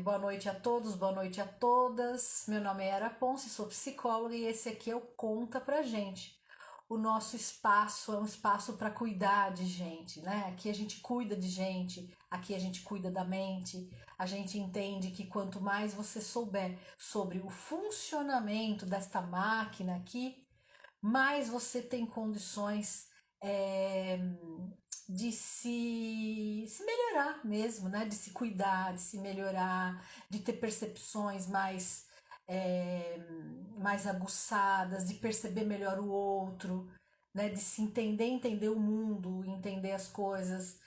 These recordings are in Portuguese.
Boa noite a todos, boa noite a todas. Meu nome é Yara Ponce, sou psicóloga e esse aqui é o Conta Pra Gente. O nosso espaço é um espaço para cuidar de gente, né? Aqui a gente cuida de gente, aqui a gente cuida da mente. A gente entende que quanto mais você souber sobre o funcionamento desta máquina aqui, mais você tem condições é, de se melhorar mesmo, né? De se cuidar, de se melhorar, de ter percepções é, mais aguçadas, de perceber melhor o outro, né? De se entender, entender o mundo, entender as coisas.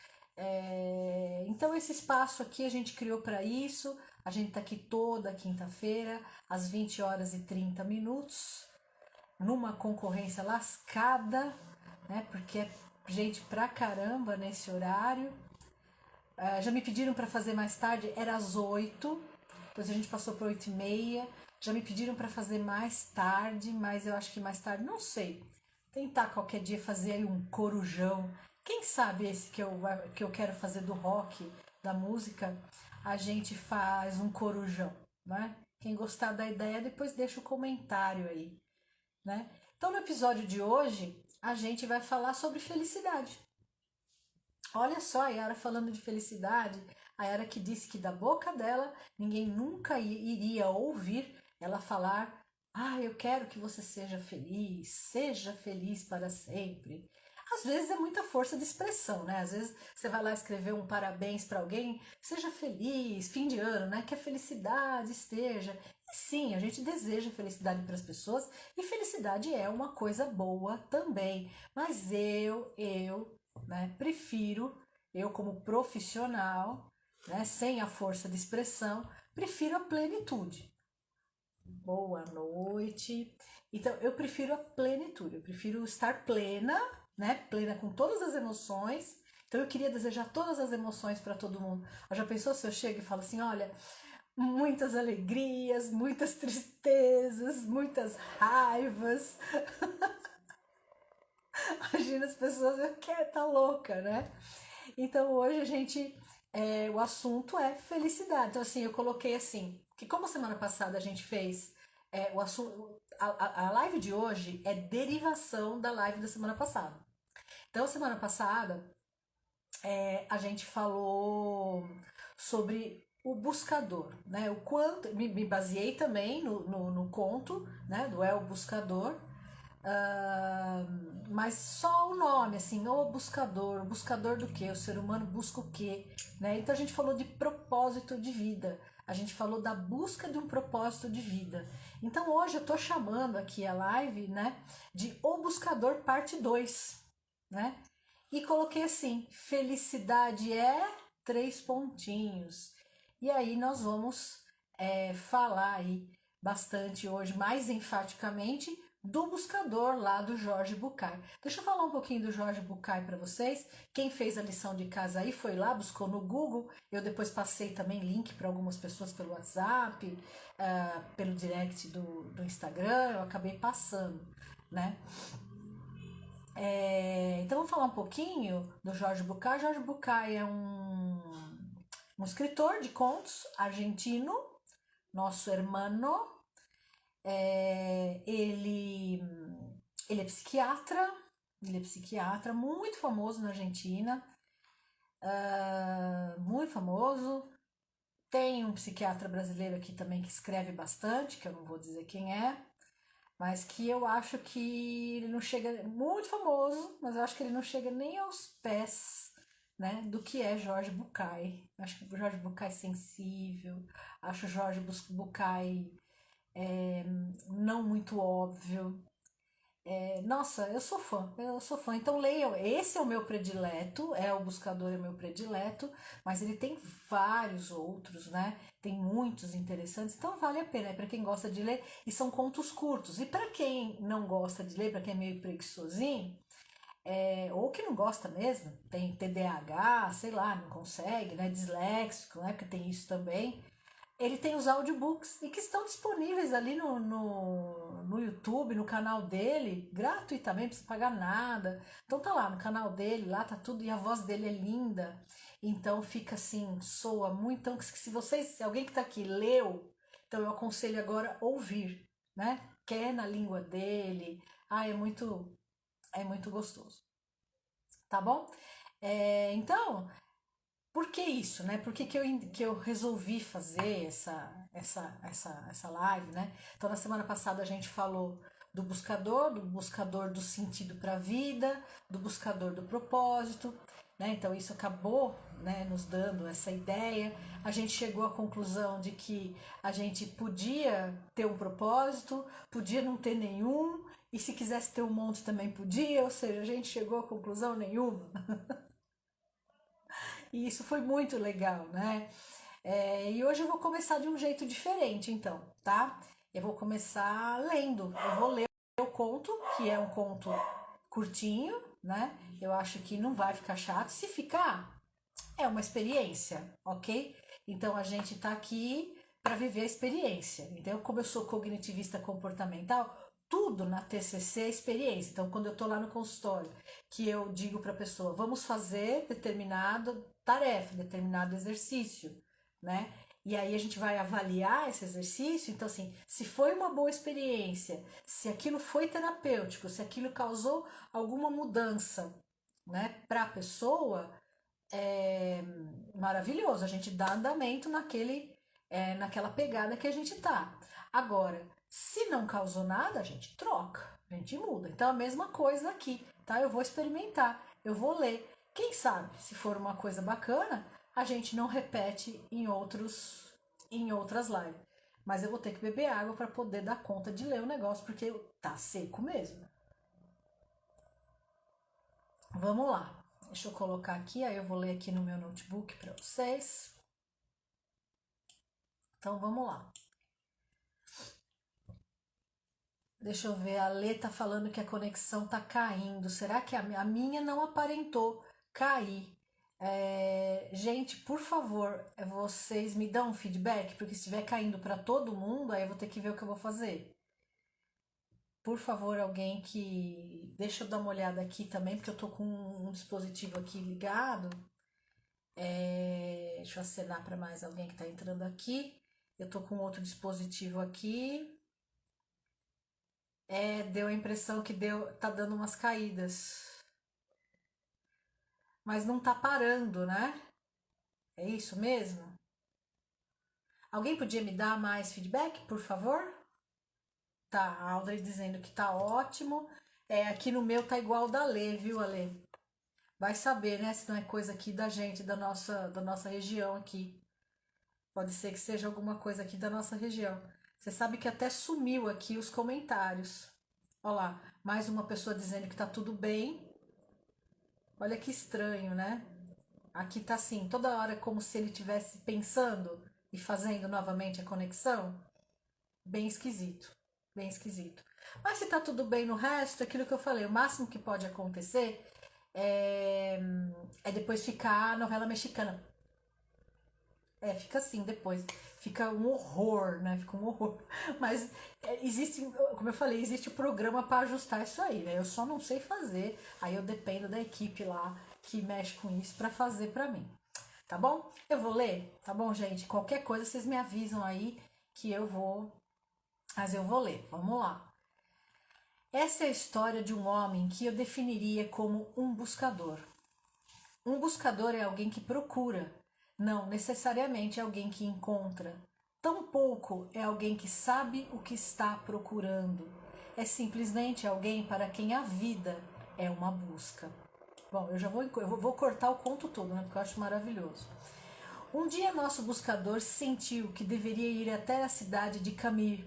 Então esse espaço aqui a gente criou para isso. A gente está aqui toda quinta-feira, às 20 horas e 30 minutos numa concorrência lascada, né? Porque é gente pra caramba nesse horário. Já me pediram para fazer mais tarde, era às 8, depois a gente passou para 8h30. Já me pediram para fazer mais tarde, mas eu acho que mais tarde, não sei. Tentar qualquer dia fazer aí um corujão. Quem sabe esse que eu quero fazer do rock, da música, a gente faz um corujão, né? Quem gostar da ideia, depois deixa o comentário aí, né? Então, no episódio de hoje, a gente vai falar sobre felicidade. Olha só, a Yara falando de felicidade, a Yara que disse que da boca dela ninguém nunca iria ouvir ela falar: "Ah, eu quero que você seja feliz para sempre". Às vezes é muita força de expressão, né? Às vezes você vai lá escrever um parabéns para alguém, seja feliz, fim de ano, né? Que a felicidade esteja. E sim, a gente deseja felicidade para as pessoas e felicidade é uma coisa boa também. Mas né, prefiro, eu como profissional, né, sem a força de expressão, prefiro a plenitude. Boa noite. Então, eu prefiro a plenitude, eu prefiro estar plena, né? Plena com todas as emoções. Então, eu queria desejar todas as emoções para todo mundo. Já pensou se eu chego e falo assim: olha, muitas alegrias, muitas tristezas, muitas raivas. Imagina as pessoas, eu quero, tá louca, né? Então hoje o assunto é felicidade. Então assim, eu coloquei assim, que como semana passada a gente fez o assunto, a live de hoje é derivação da live da semana passada. Então semana passada a gente falou sobre o buscador, né? O quanto me baseei também no conto, né? Do El Buscador. Ah, mas só o nome, assim, o buscador do quê? O ser humano busca o quê? Né? Então a gente falou de propósito de vida, a gente falou da busca de um propósito de vida. Então hoje eu tô chamando aqui a live, né, de O Buscador parte 2, né? E coloquei assim: felicidade é três pontinhos. E aí nós vamos falar aí bastante hoje, mais enfaticamente, do buscador lá do Jorge Bucay. Deixa eu falar um pouquinho do Jorge Bucay para vocês. Quem fez a lição de casa aí foi lá, buscou no Google. Eu depois passei também link para algumas pessoas pelo WhatsApp, pelo direct do Instagram, eu acabei passando, né? Então vamos falar um pouquinho do Jorge Bucay. Jorge Bucay é um escritor de contos argentino, nosso hermano. É, ele, ele é psiquiatra, muito famoso na Argentina, muito famoso. Tem um psiquiatra brasileiro aqui também que escreve bastante, que eu não vou dizer quem é, mas que eu acho que ele não chega, muito famoso, mas eu acho que ele não chega nem aos pés, né, do que é Jorge Bucay. Acho que o Jorge Bucay é sensível, acho o Jorge Bucay não muito óbvio. Nossa, eu sou fã. Então leiam, esse é o meu predileto, é o Buscador é o meu predileto, mas ele tem vários outros, né? Tem muitos interessantes, então vale a pena, é para quem gosta de ler, e são contos curtos. E para quem não gosta de ler, para quem é meio preguiçosinho, ou que não gosta mesmo, tem TDAH, sei lá, não consegue, né? Disléxico, né? Porque tem isso também. Ele tem os audiobooks e que estão disponíveis ali no YouTube, no canal dele, gratuitamente, não precisa pagar nada. Então tá lá no canal dele, lá tá tudo, e a voz dele é linda. Então fica assim, soa muito. Então, se alguém que está aqui leu, então eu aconselho agora ouvir, né? Que é na língua dele. É muito gostoso, tá bom? Então, por que isso, né? Por que eu resolvi fazer essa live, né? Então, na semana passada a gente falou do buscador do sentido para a vida, do buscador do propósito, né? Então, isso acabou, né, nos dando essa ideia. A gente chegou à conclusão de que a gente podia ter um propósito, podia não ter nenhum, e se quisesse ter um monte também podia, ou seja, a gente chegou à conclusão nenhuma. E isso foi muito legal, né? E hoje eu vou começar de um jeito diferente, então, tá? Eu vou começar lendo. Eu vou ler o conto, que é um conto curtinho, né? Eu acho que não vai ficar chato. Se ficar, é uma experiência, ok? Então a gente tá aqui para viver a experiência. Então, como eu sou cognitivista comportamental, tudo na TCC é experiência. Então, quando eu tô lá no consultório, que eu digo para a pessoa, vamos fazer determinada tarefa, determinado exercício, né? E aí a gente vai avaliar esse exercício. Então, assim, se foi uma boa experiência, se aquilo foi terapêutico, se aquilo causou alguma mudança, né, para a pessoa, é maravilhoso. A gente dá andamento naquela pegada que a gente tá. Agora, se não causou nada, a gente troca, a gente muda. Então, a mesma coisa aqui, tá? Eu vou experimentar, eu vou ler. Quem sabe, se for uma coisa bacana, a gente não repete em outras lives. Mas eu vou ter que beber água para poder dar conta de ler o negócio, porque tá seco mesmo. Vamos lá. Deixa eu colocar aqui, aí eu vou ler aqui no meu notebook para vocês. Então vamos lá. Deixa eu ver, a Lê tá falando que a conexão tá caindo. Será que a minha não aparentou cair? Gente, por favor, vocês me dão um feedback, porque se estiver caindo para todo mundo, aí eu vou ter que ver o que eu vou fazer. Por favor, alguém que. Deixa eu dar uma olhada aqui também, porque eu tô com um dispositivo aqui ligado. Deixa eu acenar para mais alguém que tá entrando aqui. Eu tô com outro dispositivo aqui. Deu a impressão que tá dando umas caídas. Mas não tá parando, né? É isso mesmo? Alguém podia me dar mais feedback, por favor? Tá, a Audrey dizendo que tá ótimo. Aqui no meu tá igual da Lê, viu, Ale? Vai saber, né? Se não é coisa aqui da gente, da nossa região aqui. Pode ser que seja alguma coisa aqui da nossa região. Você sabe que até sumiu aqui os comentários. Olha lá, mais uma pessoa dizendo que tá tudo bem. Olha que estranho, né? Aqui tá assim, toda hora como se ele estivesse pensando e fazendo novamente a conexão. Bem esquisito, bem esquisito. Mas se tá tudo bem no resto, aquilo que eu falei, o máximo que pode acontecer é, é depois ficar a novela mexicana. Fica assim depois. Fica um horror, né? Fica um horror. Mas existe, como eu falei, existe o programa para ajustar isso aí, né? Eu só não sei fazer. Aí eu dependo da equipe lá que mexe com isso para fazer para mim. Tá bom? Eu vou ler, tá bom, gente? Qualquer coisa vocês me avisam aí que eu vou. Mas eu vou ler. Vamos lá. Essa é a história de um homem que eu definiria como um buscador. Um buscador é alguém que procura, não necessariamente alguém que encontra. Tampouco é alguém que sabe o que está procurando. É simplesmente alguém para quem a vida é uma busca. Bom, eu vou cortar o conto todo, né? Porque eu acho maravilhoso. Um dia nosso buscador sentiu que deveria ir até a cidade de Camir.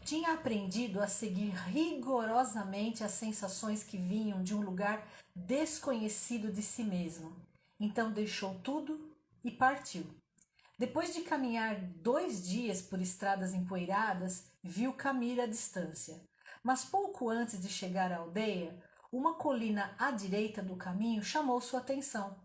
Tinha aprendido a seguir rigorosamente as sensações que vinham de um lugar desconhecido de si mesmo. Então deixou tudo e partiu. Depois de caminhar 2 dias por estradas empoeiradas, viu Camir à distância. Mas pouco antes de chegar à aldeia, uma colina à direita do caminho chamou sua atenção.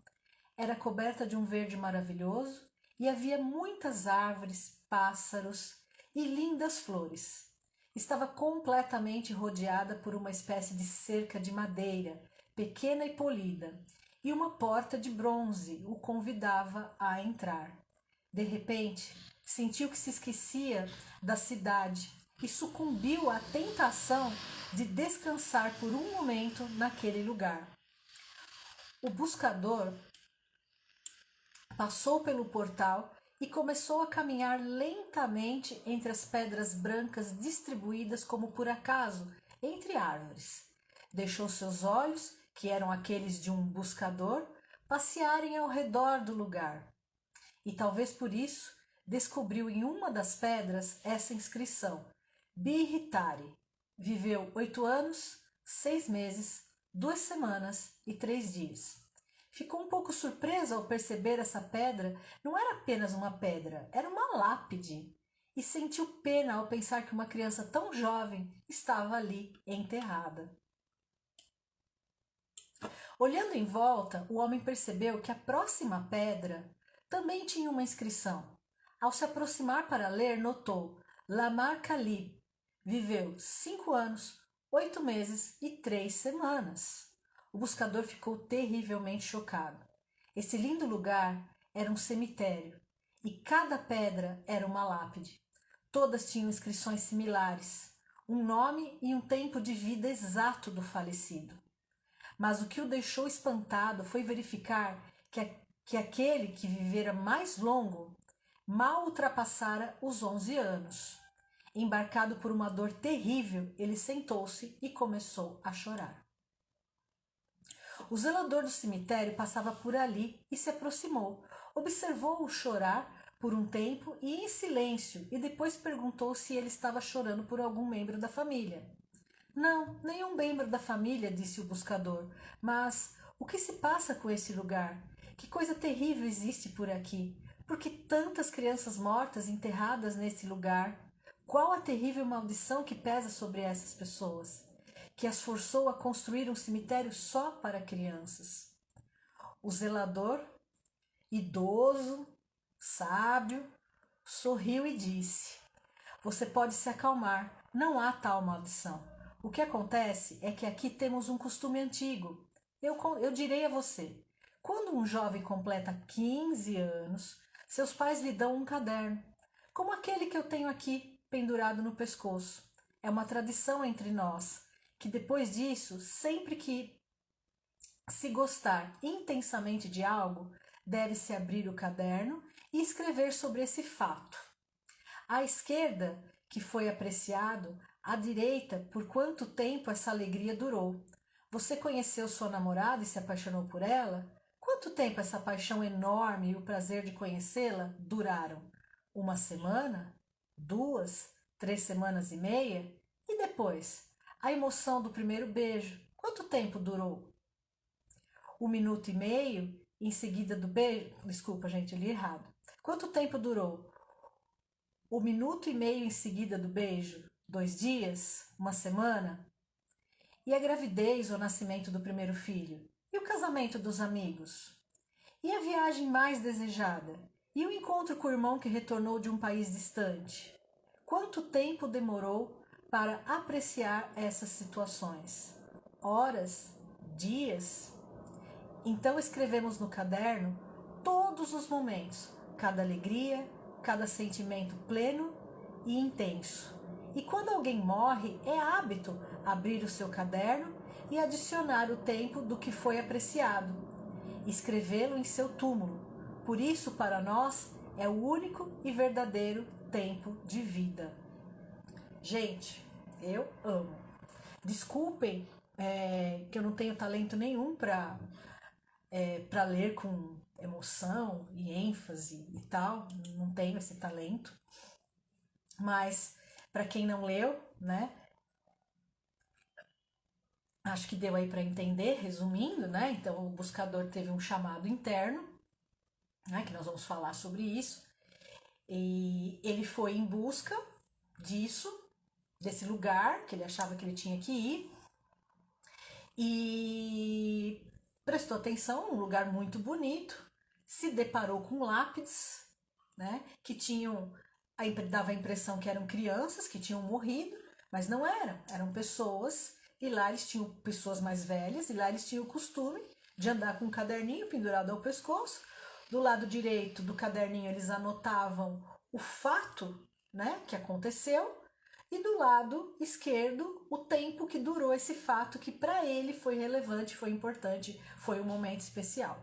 Era coberta de um verde maravilhoso e havia muitas árvores, pássaros e lindas flores. Estava completamente rodeada por uma espécie de cerca de madeira, pequena e polida, e uma porta de bronze o convidava a entrar. De repente, sentiu que se esquecia da cidade e sucumbiu à tentação de descansar por um momento naquele lugar. O buscador passou pelo portal e começou a caminhar lentamente entre as pedras brancas distribuídas como por acaso entre árvores. Deixou seus olhos, que eram aqueles de um buscador, passearem ao redor do lugar. E talvez por isso descobriu em uma das pedras essa inscrição: Bihitari. Viveu 8 anos, 6 meses, 2 semanas e 3 dias. Ficou um pouco surpresa ao perceber essa pedra não era apenas uma pedra, era uma lápide. E sentiu pena ao pensar que uma criança tão jovem estava ali enterrada. Olhando em volta, o homem percebeu que a próxima pedra também tinha uma inscrição. Ao se aproximar para ler, notou Lamar Khalib. Viveu 5 anos, 8 meses e 3 semanas. O buscador ficou terrivelmente chocado. Esse lindo lugar era um cemitério e cada pedra era uma lápide. Todas tinham inscrições similares, um nome e um tempo de vida exato do falecido. Mas o que o deixou espantado foi verificar que aquele que vivera mais longo mal ultrapassara os 11 anos. Embarcado por uma dor terrível, ele sentou-se e começou a chorar. O zelador do cemitério passava por ali e se aproximou. Observou-o chorar por um tempo e em silêncio, e depois perguntou se ele estava chorando por algum membro da família. Não, nenhum membro da família, disse o buscador. Mas o que se passa com esse lugar? Que coisa terrível existe por aqui? Por que tantas crianças mortas enterradas nesse lugar? Qual a terrível maldição que pesa sobre essas pessoas, que as forçou a construir um cemitério só para crianças? O zelador, idoso, sábio, sorriu e disse: Você pode se acalmar, não há tal maldição. O que acontece é que aqui temos um costume antigo. Eu direi a você: quando um jovem completa 15 anos, seus pais lhe dão um caderno, como aquele que eu tenho aqui, pendurado no pescoço. É uma tradição entre nós, que depois disso, sempre que se gostar intensamente de algo, deve-se abrir o caderno e escrever sobre esse fato. À esquerda, que foi apreciado, à direita, por quanto tempo essa alegria durou. Você conheceu sua namorada e se apaixonou por ela? Quanto tempo essa paixão enorme e o prazer de conhecê-la duraram? 1 semana? 2? 3 semanas e meia? E depois? A emoção do primeiro beijo, quanto tempo durou? 1 minuto e meio em seguida do beijo? Desculpa, gente, eu li errado. Quanto tempo durou? 1 minuto e meio em seguida do beijo? 2 dias? 1 semana? E a gravidez ou nascimento do primeiro filho? E o casamento dos amigos? E a viagem mais desejada? E o encontro com o irmão que retornou de um país distante? Quanto tempo demorou para apreciar essas situações? Horas? Dias? Então escrevemos no caderno todos os momentos, cada alegria, cada sentimento pleno e intenso. E quando alguém morre, é hábito abrir o seu caderno e adicionar o tempo do que foi apreciado, escrevê-lo em seu túmulo. Por isso, para nós, é o único e verdadeiro tempo de vida. Gente, eu amo. Desculpem que eu não tenho talento nenhum para ler com emoção e ênfase e tal, não tenho esse talento. Mas para quem não leu, né? Acho que deu aí para entender, resumindo, né? Então o buscador teve um chamado interno, né? Que nós vamos falar sobre isso. E ele foi em busca disso, desse lugar que ele achava que ele tinha que ir. E prestou atenção, um lugar muito bonito, se deparou com lápides, né? Que tinham, dava a impressão que eram crianças que tinham morrido, mas não eram pessoas. E lá eles tinham pessoas mais velhas, e lá eles tinham o costume de andar com um caderninho pendurado ao pescoço. Do lado direito do caderninho eles anotavam o fato, né, que aconteceu, e do lado esquerdo o tempo que durou esse fato que para ele foi relevante, foi importante, foi um momento especial.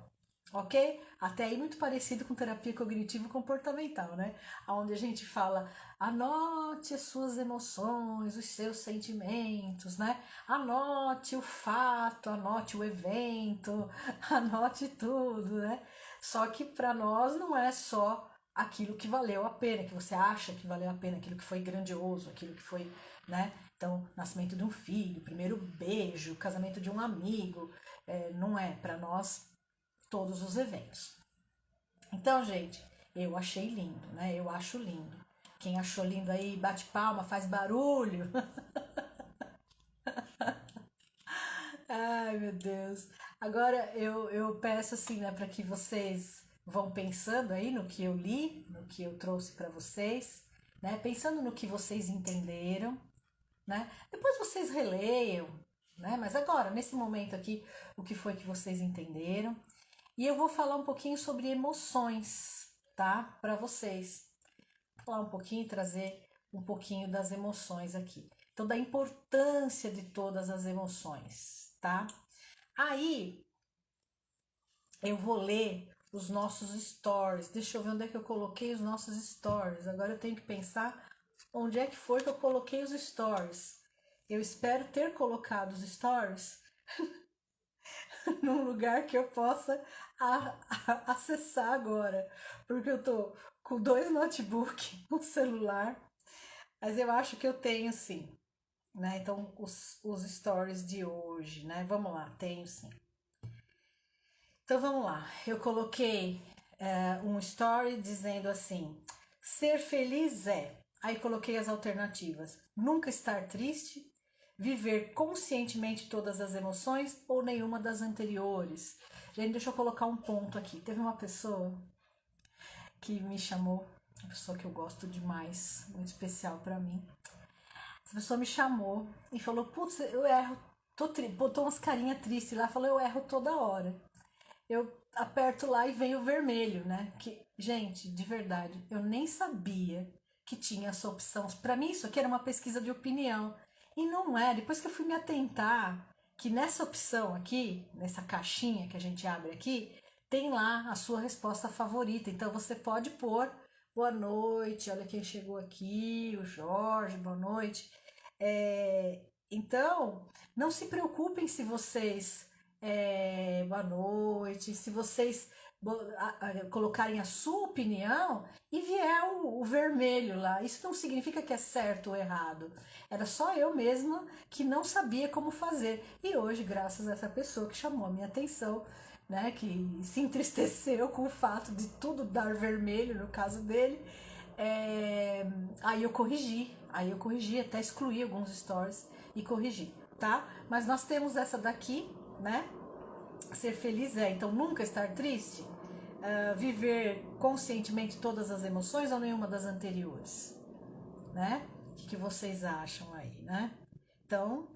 Ok? Até aí muito parecido com terapia cognitivo-comportamental, né? Onde a gente fala, anote as suas emoções, os seus sentimentos, né? Anote o fato, anote o evento, anote tudo, né? Só que para nós não é só aquilo que valeu a pena, que você acha que valeu a pena, aquilo que foi grandioso, aquilo que foi, né? Então, nascimento de um filho, primeiro beijo, casamento de um amigo, não é para nós todos os eventos. Então, gente, eu achei lindo, né? Eu acho lindo. Quem achou lindo aí, bate palma, faz barulho. Ai, meu Deus. Agora eu peço assim, né, para que vocês vão pensando aí no que eu li, no que eu trouxe para vocês, né? Pensando no que vocês entenderam, né? Depois vocês releiam, né? Mas agora, nesse momento aqui, o que foi que vocês entenderam? E eu vou falar um pouquinho sobre emoções, tá? Para vocês. Vou falar um pouquinho, trazer um pouquinho das emoções aqui. Então, da importância de todas as emoções, tá? Aí, eu vou ler os nossos stories. Deixa eu ver onde é que eu coloquei os nossos stories. Agora eu tenho que pensar onde é que foi que eu coloquei os stories. Eu espero ter colocado os stories num lugar que eu possa acessar agora, porque eu tô com dois notebooks, um celular, mas eu acho que eu tenho sim, né? Então, os stories de hoje, né? Vamos lá, tenho sim. Então, vamos lá. Eu coloquei um story dizendo assim: ser feliz é. Aí coloquei as alternativas: nunca estar triste, viver conscientemente todas as emoções ou nenhuma das anteriores. Gente, deixa eu colocar um ponto aqui. Teve uma pessoa que me chamou, uma pessoa que eu gosto demais, muito especial pra mim. Essa pessoa me chamou e falou: putz, eu erro, botou umas carinhas tristes lá, falou: eu erro toda hora. Eu aperto lá e vem o vermelho, né? Que, gente, de verdade, eu nem sabia que tinha essa opção. Para mim, isso aqui era uma pesquisa de opinião. E não é. Depois que eu fui me atentar que nessa opção aqui, nessa caixinha que a gente abre aqui, tem lá a sua resposta favorita. Então você pode pôr boa noite, olha quem chegou aqui, o Jorge, boa noite. Então, não se preocupem se vocês boa noite. Se vocês colocarem a sua opinião e vier o vermelho lá, isso não significa que é certo ou errado. Era só eu mesma que não sabia como fazer. E hoje, graças a essa pessoa que chamou a minha atenção, né, que se entristeceu com o fato de tudo dar vermelho no caso dele, aí eu corrigi, até excluí alguns stories e corrigi, tá? Mas nós temos essa daqui, né? Ser feliz é, então, nunca estar triste, viver conscientemente todas as emoções ou nenhuma das anteriores, né? O que vocês acham aí, né? Então,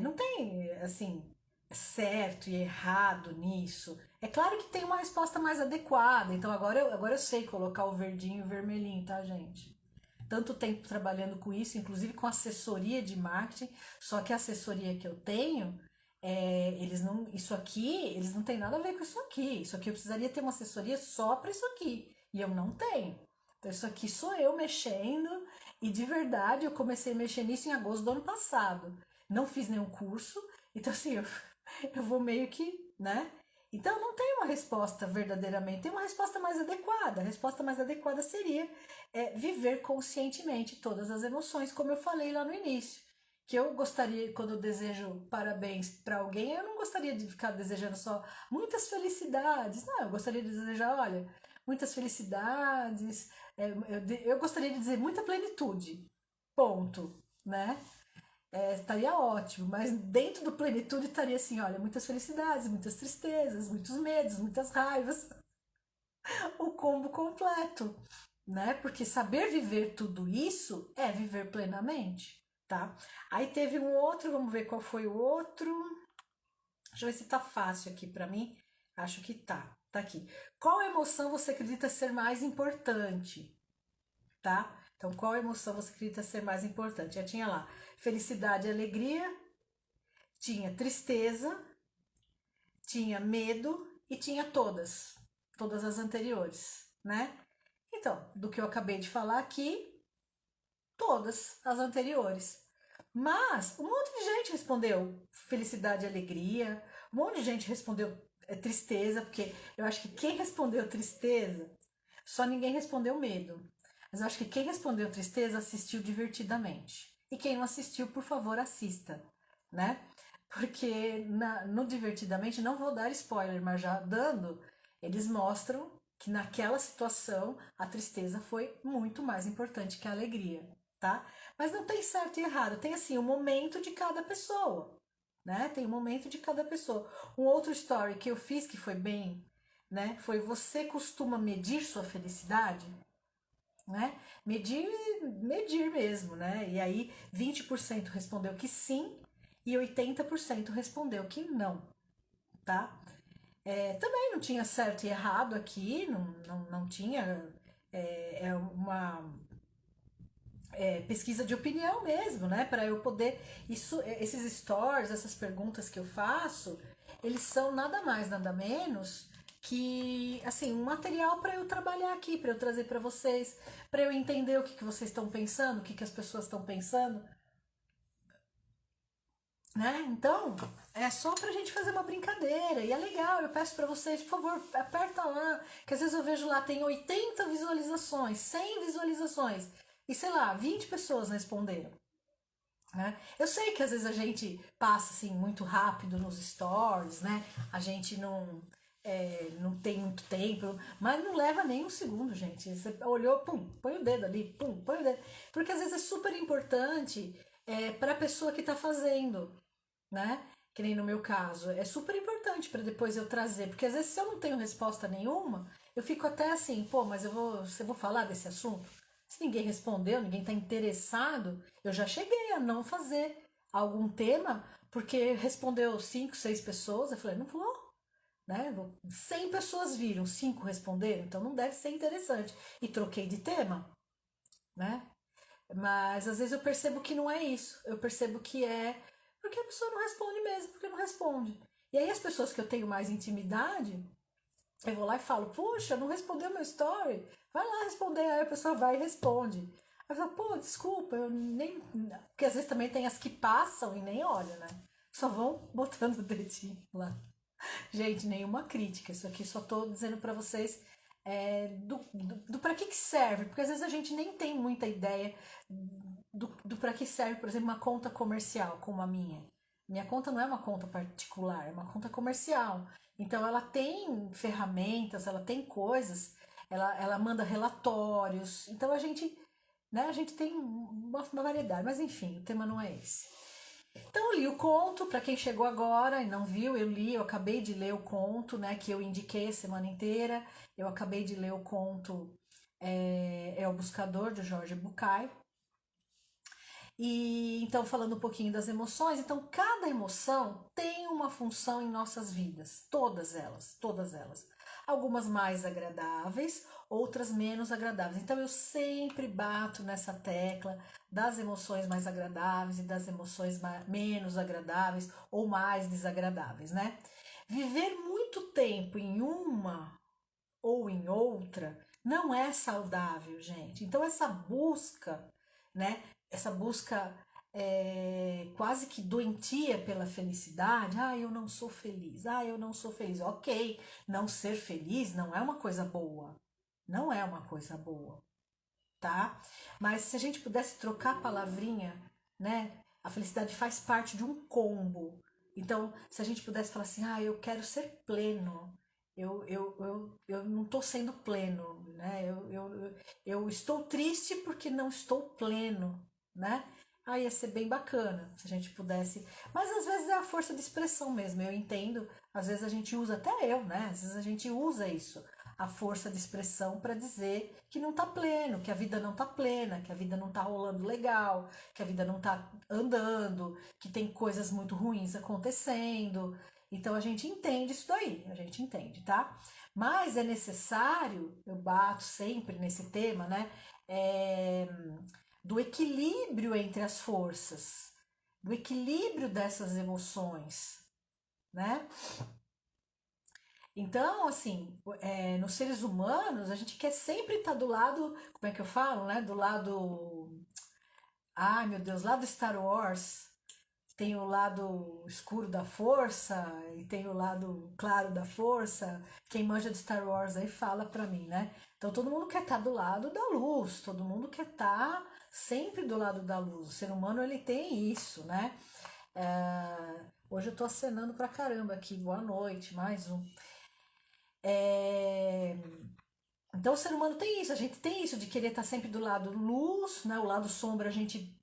não tem, assim, certo e errado nisso. É claro que tem uma resposta mais adequada, então agora eu sei colocar o verdinho e o vermelhinho, tá, gente? Tanto tempo trabalhando com isso, inclusive com assessoria de marketing, só que a assessoria que eu tenho, eles não, isso aqui, eles não têm nada a ver com isso aqui. Isso aqui eu precisaria ter uma assessoria só para isso aqui, e eu não tenho. Então isso aqui sou eu mexendo, e de verdade eu comecei a mexer nisso em agosto do ano passado. Não fiz nenhum curso, então assim, eu vou meio que, né? Então não tem uma resposta verdadeiramente, tem uma resposta mais adequada. A resposta mais adequada seria viver conscientemente todas as emoções, como eu falei lá no início. Que eu gostaria, quando eu desejo parabéns para alguém, eu não gostaria de ficar desejando só muitas felicidades. Não, eu gostaria de desejar, olha, muitas felicidades. Eu gostaria de dizer muita plenitude. Ponto, né? Estaria ótimo, mas dentro do plenitude estaria assim, olha, muitas felicidades, muitas tristezas, muitos medos, muitas raivas, o combo completo, né? Porque saber viver tudo isso é viver plenamente, tá? Aí teve um outro, vamos ver qual foi o outro. Deixa eu ver se tá fácil aqui pra mim. Acho que tá. Tá aqui. Qual emoção você acredita ser mais importante? Tá? Então, qual emoção você acredita ser mais importante? Já tinha lá felicidade e alegria, tinha tristeza, tinha medo e tinha todas as anteriores, né? Então, do que eu acabei de falar aqui, todas as anteriores. Mas um monte de gente respondeu felicidade e alegria, um monte de gente respondeu tristeza, porque eu acho que quem respondeu tristeza, só ninguém respondeu medo. Mas eu acho que quem respondeu tristeza assistiu divertidamente. E quem não assistiu, por favor, assista, né? Porque no Divertidamente, não vou dar spoiler, mas já dando, eles mostram que naquela situação a tristeza foi muito mais importante que a alegria, tá? Mas não tem certo e errado, tem assim o momento de cada pessoa, né? Tem o momento de cada pessoa. Um outro story que eu fiz que foi bem, né? Foi: você costuma medir sua felicidade? Né? Medir mesmo, né? E aí 20% respondeu que sim e 80% respondeu que não, tá? Também não tinha certo e errado aqui, não tinha. É uma pesquisa de opinião mesmo, né? Para eu poder. Esses stories, essas perguntas que eu faço, eles são nada mais, nada menos que assim um material para eu trabalhar aqui, para eu trazer para vocês, para eu entender o que, que vocês estão pensando, o que, que as pessoas estão pensando, né? Então, é só pra gente fazer uma brincadeira. E é legal, eu peço pra vocês, por favor, aperta lá, que às vezes eu vejo lá, tem 80 visualizações, 100 visualizações, e sei lá, 20 pessoas responderam. Né? Eu sei que às vezes a gente passa assim muito rápido nos stories, né? A gente não tem muito tempo, mas não leva nem um segundo, gente. Você olhou, pum, põe o dedo ali, pum, põe o dedo. Porque às vezes é super importante para a pessoa que está fazendo, né? Que nem no meu caso. É super importante para depois eu trazer. Porque às vezes se eu não tenho resposta nenhuma, eu fico até assim, pô, mas eu vou falar desse assunto? Se ninguém respondeu, ninguém está interessado, eu já cheguei a não fazer algum tema, porque respondeu 5, 6 pessoas, eu falei, não vou, né? 100 pessoas viram, 5 responderam, então não deve ser interessante. E troquei de tema, né? Mas às vezes eu percebo que não é isso. Eu percebo que é porque a pessoa não responde mesmo, porque não responde. E aí as pessoas que eu tenho mais intimidade, eu vou lá e falo, puxa, não respondeu meu story? Vai lá responder. Aí a pessoa vai e responde. Aí eu falo, pô, desculpa, eu nem. Porque às vezes também tem as que passam e nem olham, né? Só vão botando o dedinho lá. Gente, nenhuma crítica. Isso aqui só tô dizendo pra vocês do para que serve. Porque às vezes a gente nem tem muita ideia do para que serve, por exemplo, uma conta comercial como a minha. Minha conta não é uma conta particular, é uma conta comercial. Então ela tem ferramentas, ela tem coisas, ela manda relatórios. Então a gente tem uma variedade. Mas enfim, o tema não é esse. Então eu li o conto, para quem chegou agora e não viu, eu acabei de ler o conto, né, que eu indiquei a semana inteira. Eu acabei de ler o conto O Buscador, de Jorge Bucay. E então, falando um pouquinho das emoções, então cada emoção tem uma função em nossas vidas, todas elas, todas elas. Algumas mais agradáveis, outras menos agradáveis. Então eu sempre bato nessa tecla das emoções mais agradáveis e das emoções menos agradáveis ou mais desagradáveis, né? Viver muito tempo em uma ou em outra não é saudável, gente. Então essa busca, né? Essa busca quase que doentia pela felicidade. Ah, eu não sou feliz. Ah, eu não sou feliz. Ok, não ser feliz não é uma coisa boa. Não é uma coisa boa, tá? Mas se a gente pudesse trocar a palavrinha, né? A felicidade faz parte de um combo. Então, se a gente pudesse falar assim, ah, eu quero ser pleno, eu não estou sendo pleno, né? Eu estou triste porque não estou pleno, né? Aí ia ser bem bacana se a gente pudesse. Mas às vezes é a força de expressão mesmo, eu entendo. Às vezes a gente usa, até eu, né? Às vezes a gente usa isso, a força de expressão, para dizer que não tá pleno, que a vida não tá plena, que a vida não tá rolando legal, que a vida não tá andando, que tem coisas muito ruins acontecendo. Então a gente entende isso daí, a gente entende, tá? Mas é necessário, eu bato sempre nesse tema, né? é, do equilíbrio entre as forças, do equilíbrio dessas emoções, né? Então, assim, nos seres humanos, a gente quer sempre estar do lado, como é que eu falo, né? Do lado, ai meu Deus, lá do Star Wars, tem o lado escuro da força e tem o lado claro da força. Quem manja de Star Wars aí fala pra mim, né? Então todo mundo quer estar do lado da luz, todo mundo quer estar sempre do lado da luz. O ser humano ele tem isso, né? Hoje eu tô acenando pra caramba aqui, boa noite, mais um. É, Então o ser humano tem isso, a gente tem isso de querer estar sempre do lado luz, né? O lado sombra a gente.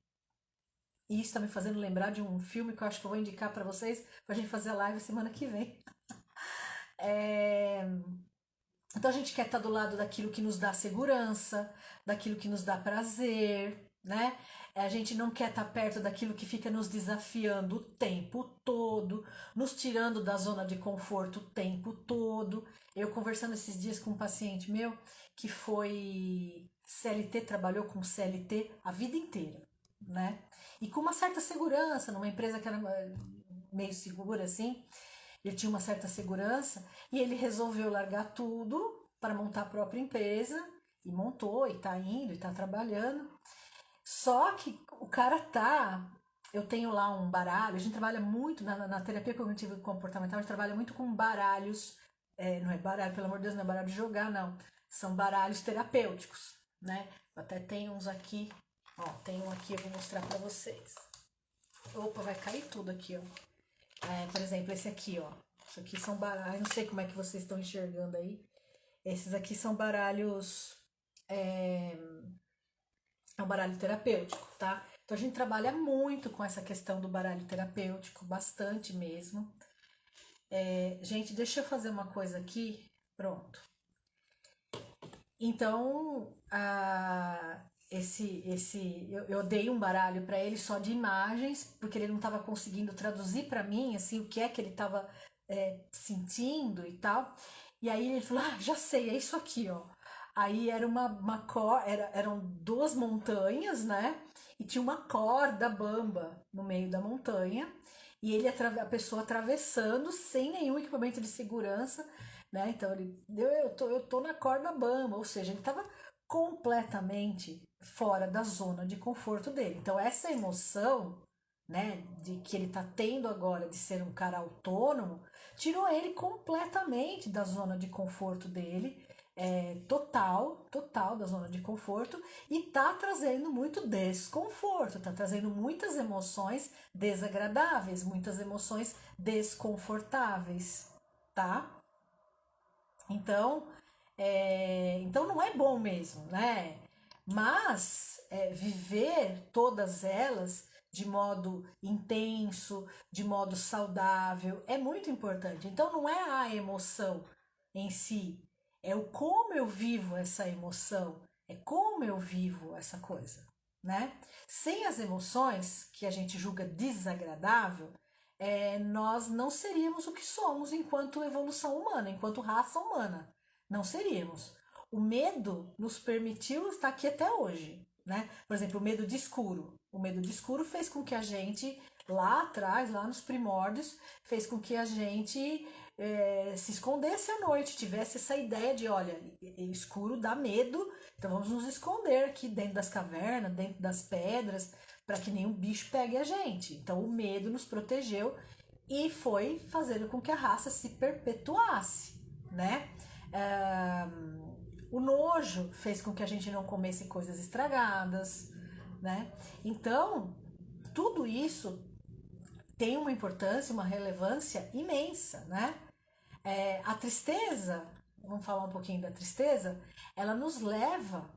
E isso tá me fazendo lembrar de um filme que eu acho que eu vou indicar pra vocês, pra gente fazer a live semana que vem. É, Então a gente quer estar do lado daquilo que nos dá segurança, daquilo que nos dá prazer, né? A gente não quer estar perto daquilo que fica nos desafiando o tempo todo, nos tirando da zona de conforto o tempo todo. Eu conversando esses dias com um paciente meu que foi CLT, trabalhou com CLT a vida inteira, né? E com uma certa segurança, numa empresa que era meio segura assim, ele tinha uma certa segurança e ele resolveu largar tudo para montar a própria empresa e montou e tá indo e tá trabalhando. Só que o cara tá. Eu tenho lá um baralho, a gente trabalha muito na terapia cognitiva e comportamental, a gente trabalha muito com baralhos. Não é baralho, pelo amor de Deus, não é baralho de jogar, não. São baralhos terapêuticos, né? Eu até tenho uns aqui, ó, tem um aqui, eu vou mostrar para vocês. Opa, vai cair tudo aqui, ó. Por exemplo, esse aqui, ó. Isso aqui são baralhos. Não sei como é que vocês estão enxergando aí. Esses aqui são baralhos. É um baralho terapêutico, tá? Então a gente trabalha muito com essa questão do baralho terapêutico, bastante mesmo. Gente, deixa eu fazer uma coisa aqui. Pronto. Então, eu dei um baralho para ele só de imagens, porque ele não estava conseguindo traduzir para mim assim o que é que ele estava sentindo e tal. E aí ele falou: Ah, já sei, é isso aqui, ó. Aí era eram duas montanhas, né? E tinha uma corda bamba no meio da montanha. E a pessoa atravessando sem nenhum equipamento de segurança, né? Então eu tô na corda bamba, ou seja, ele estava completamente fora da zona de conforto dele. Então essa emoção, né, de que ele está tendo agora de ser um cara autônomo, tirou ele completamente da zona de conforto dele, total da zona de conforto, e tá trazendo muito desconforto, tá trazendo muitas emoções desagradáveis, muitas emoções desconfortáveis, tá? Então não é bom mesmo, né? Mas viver todas elas de modo intenso, de modo saudável, é muito importante. Então não é a emoção em si, é o como eu vivo essa emoção, é como eu vivo essa coisa, né? Sem as emoções que a gente julga desagradável, nós não seríamos o que somos enquanto evolução humana, enquanto raça humana. Não seríamos. O medo nos permitiu estar aqui até hoje, né? Por exemplo, o medo de escuro. O medo de escuro fez com que a gente, lá atrás, lá nos primórdios, fez com que a gente se escondesse à noite, tivesse essa ideia de, olha, escuro dá medo, então vamos nos esconder aqui dentro das cavernas, dentro das pedras, para que nenhum bicho pegue a gente. Então o medo nos protegeu e foi fazendo com que a raça se perpetuasse, né? O nojo fez com que a gente não comesse coisas estragadas, né? Então, tudo isso tem uma importância, uma relevância imensa, né? A tristeza, vamos falar um pouquinho da tristeza, ela nos leva,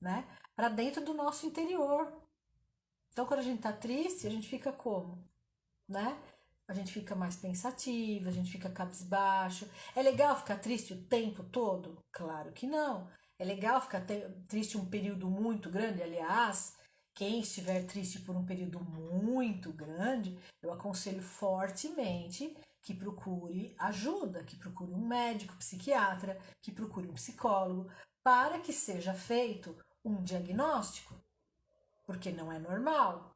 né, para dentro do nosso interior. Então, quando a gente tá triste, a gente fica como, né? A gente fica mais pensativa, a gente fica cabisbaixo. É legal ficar triste o tempo todo? Claro que não. É legal ficar triste um período muito grande? Aliás, quem estiver triste por um período muito grande, eu aconselho fortemente que procure ajuda, que procure um médico, psiquiatra, que procure um psicólogo, para que seja feito um diagnóstico, porque não é normal.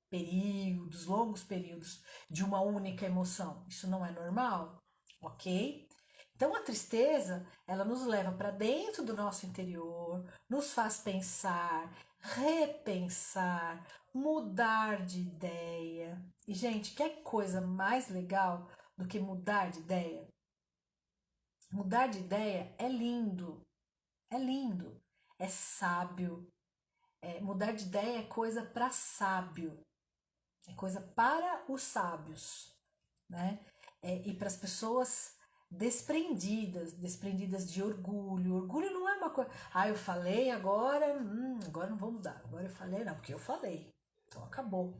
Períodos, longos períodos de uma única emoção, isso não é normal, ok? Então a tristeza, ela nos leva para dentro do nosso interior, nos faz pensar, repensar, mudar de ideia. E gente, quer coisa mais legal do que mudar de ideia? Mudar de ideia é lindo, é sábio. Mudar de ideia é coisa para sábio, é coisa para os sábios, né? E para as pessoas desprendidas de orgulho. Orgulho não é uma coisa. Ah, eu falei agora não vou mudar. Agora eu falei, não, porque eu falei. Então acabou.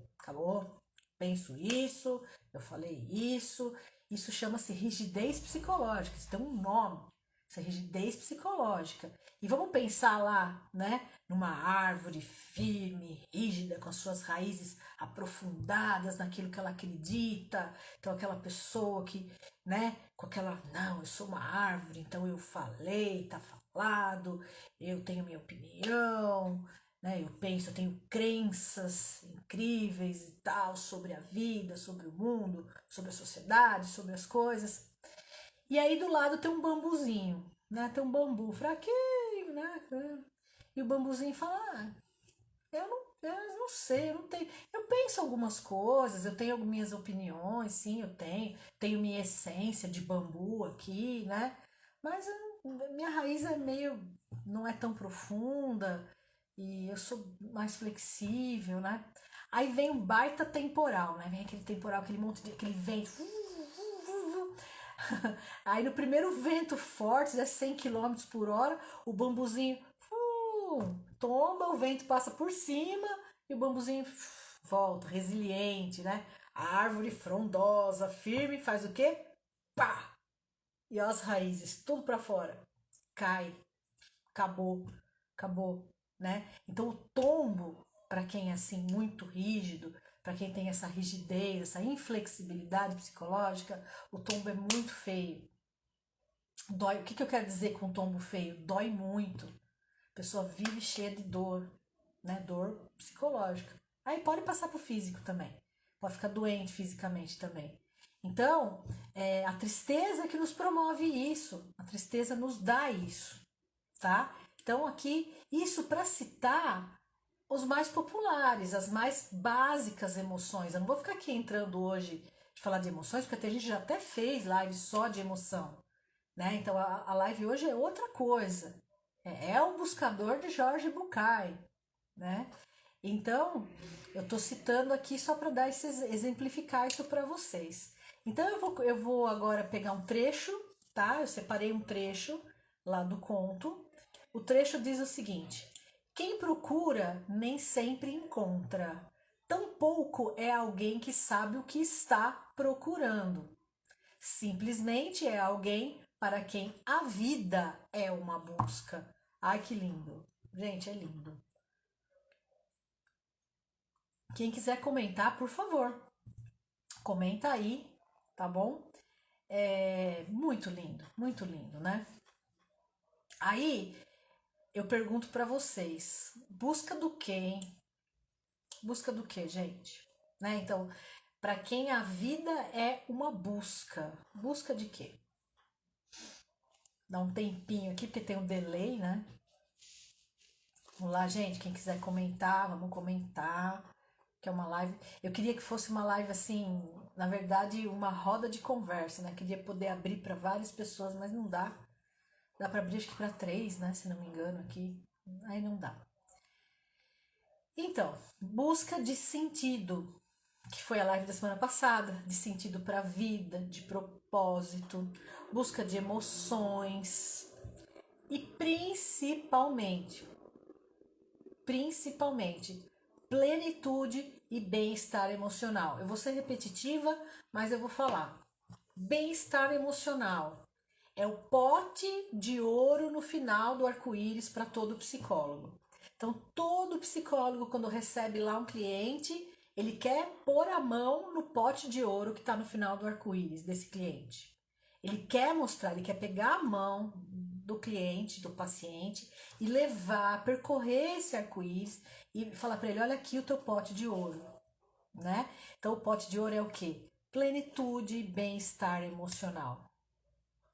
Penso isso, eu falei isso. Isso chama-se rigidez psicológica. Isso tem um nome. Isso é rigidez psicológica. E vamos pensar lá, né? Numa árvore firme, rígida, com as suas raízes aprofundadas naquilo que ela acredita. Então, aquela pessoa que, né? Com aquela, não, eu sou uma árvore, então eu falei, tá falado, eu tenho minha opinião, né? Eu penso, eu tenho crenças incríveis e tal sobre a vida, sobre o mundo, sobre a sociedade, sobre as coisas. E aí do lado tem um bambuzinho, né? Tem um bambu fraquinho, né? E o bambuzinho fala: eu não sei, eu não tenho. Eu penso algumas coisas, eu tenho minhas opiniões, sim, eu tenho. Tenho minha essência de bambu aqui, né? Mas minha raiz é meio. Não é tão profunda e eu sou mais flexível, né? Aí vem um baita temporal, né? Vem aquele temporal, aquele monte de. Aquele vento. Aí no primeiro vento forte, 100 quilômetros por hora, o bambuzinho tomba, o vento passa por cima e o bambuzinho volta, resiliente, né? A árvore frondosa, firme, faz o quê? Pá! E as raízes, tudo para fora. Cai, acabou, acabou, né? Então o tombo, para quem é assim muito rígido, para quem tem essa rigidez, essa inflexibilidade psicológica, o tombo é muito feio. Dói. O que eu quero dizer com tombo feio? Dói muito. A pessoa vive cheia de dor, né? Dor psicológica. Aí pode passar pro físico também. Pode ficar doente fisicamente também. Então, a tristeza que nos promove isso. A tristeza nos dá isso, tá? Então, aqui, isso para citar os mais populares, as mais básicas emoções. Eu não vou ficar aqui entrando hoje de falar de emoções, porque a gente já até fez live só de emoção, né? Então a live hoje é outra coisa. É o buscador de Jorge Bucay, né? Então, eu estou citando aqui só para dar exemplificar isso para vocês. Então, eu vou agora pegar um trecho, tá? Eu separei um trecho lá do conto. O trecho diz o seguinte: quem procura nem sempre encontra. Tampouco é alguém que sabe o que está procurando. Simplesmente é alguém para quem a vida é uma busca. Ai, que lindo. Gente, é lindo. Quem quiser comentar, por favor, comenta aí, tá bom? É muito lindo, né? Aí eu pergunto para vocês, busca do quê, hein? Busca do quê, gente? Né? Então, para quem a vida é uma busca, busca de quê? Dá um tempinho aqui porque tem um delay, né? Vamos lá, gente. Quem quiser comentar, vamos comentar. Que é uma live. Eu queria que fosse uma live assim, na verdade, uma roda de conversa, né? Queria poder abrir para várias pessoas, mas não dá. Dá para abrir acho que para 3, né? Se não me engano aqui. Aí não dá. Então, busca de sentido, que foi a live da semana passada, de sentido para a vida, de propósito, busca de emoções e principalmente, plenitude e bem-estar emocional. Eu vou ser repetitiva, mas eu vou falar. Bem-estar emocional é o pote de ouro no final do arco-íris para todo psicólogo. Então, todo psicólogo, quando recebe lá um cliente, ele quer pôr a mão no pote de ouro que está no final do arco-íris desse cliente. Ele quer mostrar, ele quer pegar a mão do cliente, do paciente e levar, percorrer esse arco-íris e falar para ele, olha aqui o teu pote de ouro, né? Então o pote de ouro é o quê? Plenitude, bem-estar emocional,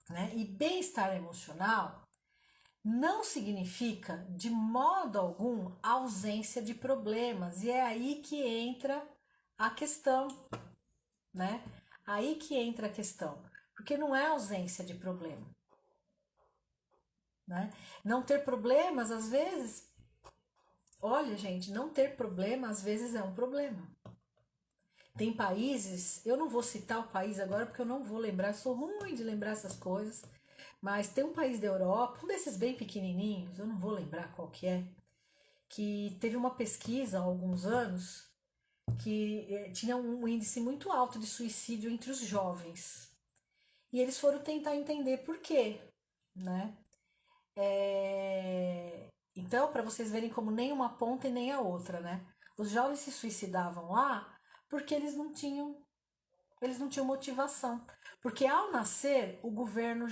né? E bem-estar emocional não significa de modo algum ausência de problemas. E é aí que entra a questão, né? Aí que entra a questão. Porque não é ausência de problema, né? Não ter problemas, às vezes, olha, gente, não ter problema às vezes é um problema. Tem países, eu não vou citar o país agora porque eu não vou lembrar, sou ruim de lembrar essas coisas, mas tem um país da Europa, um desses bem pequenininhos, eu não vou lembrar qual que teve uma pesquisa há alguns anos que tinha um índice muito alto de suicídio entre os jovens. E eles foram tentar entender por quê, né? Então, para vocês verem como nem uma ponta e nem a outra, né? Os jovens se suicidavam lá porque eles não tinham motivação. Porque ao nascer, o governo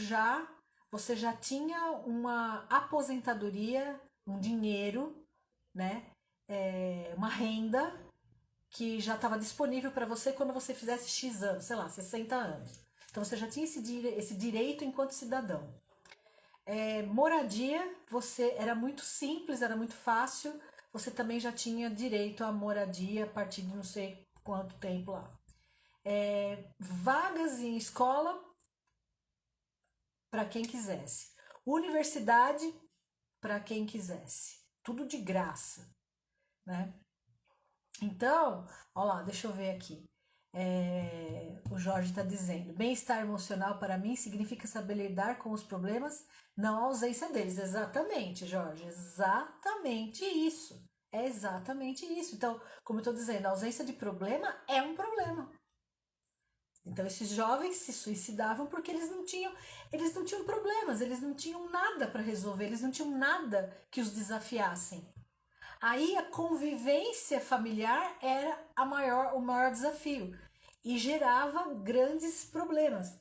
você já tinha uma aposentadoria, um dinheiro, né? Uma renda que já estava disponível para você quando você fizesse X anos, sei lá, 60 anos. Então você já tinha esse direito enquanto cidadão. Moradia, você era muito simples, era muito fácil, você também já tinha direito à moradia a partir de não sei quanto tempo lá. Vagas em escola para quem quisesse. Universidade para quem quisesse. Tudo de graça, né? Então, olha lá, deixa eu ver aqui. O Jorge está dizendo: bem-estar emocional para mim significa saber lidar com os problemas, não a ausência deles. Exatamente, Jorge, exatamente isso. É exatamente isso. Então, como eu estou dizendo, a ausência de problema é um problema. Então, esses jovens se suicidavam porque eles não tinham problemas, eles não tinham nada para resolver, eles não tinham nada que os desafiassem. Aí a convivência familiar era o maior desafio e gerava grandes problemas.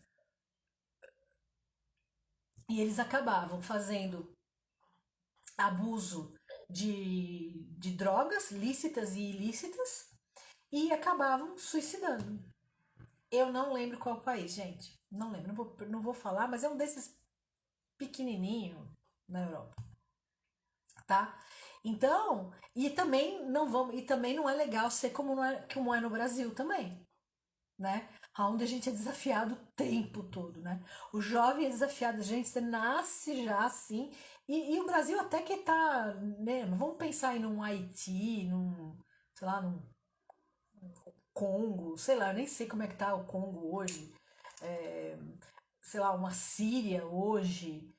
E eles acabavam fazendo abuso de drogas lícitas e ilícitas e acabavam suicidando. Eu não lembro qual país, gente. Não lembro, não vou falar, mas é um desses pequenininho na Europa, tá? Então, e também não é legal ser como é no Brasil também, né? Onde a gente é desafiado o tempo todo, né? O jovem é desafiado, gente, você nasce já assim, e o Brasil até que tá, né? Vamos pensar em um Haiti, sei lá, num Congo, sei lá, nem sei como é que tá o Congo hoje, é, sei lá, uma Síria hoje.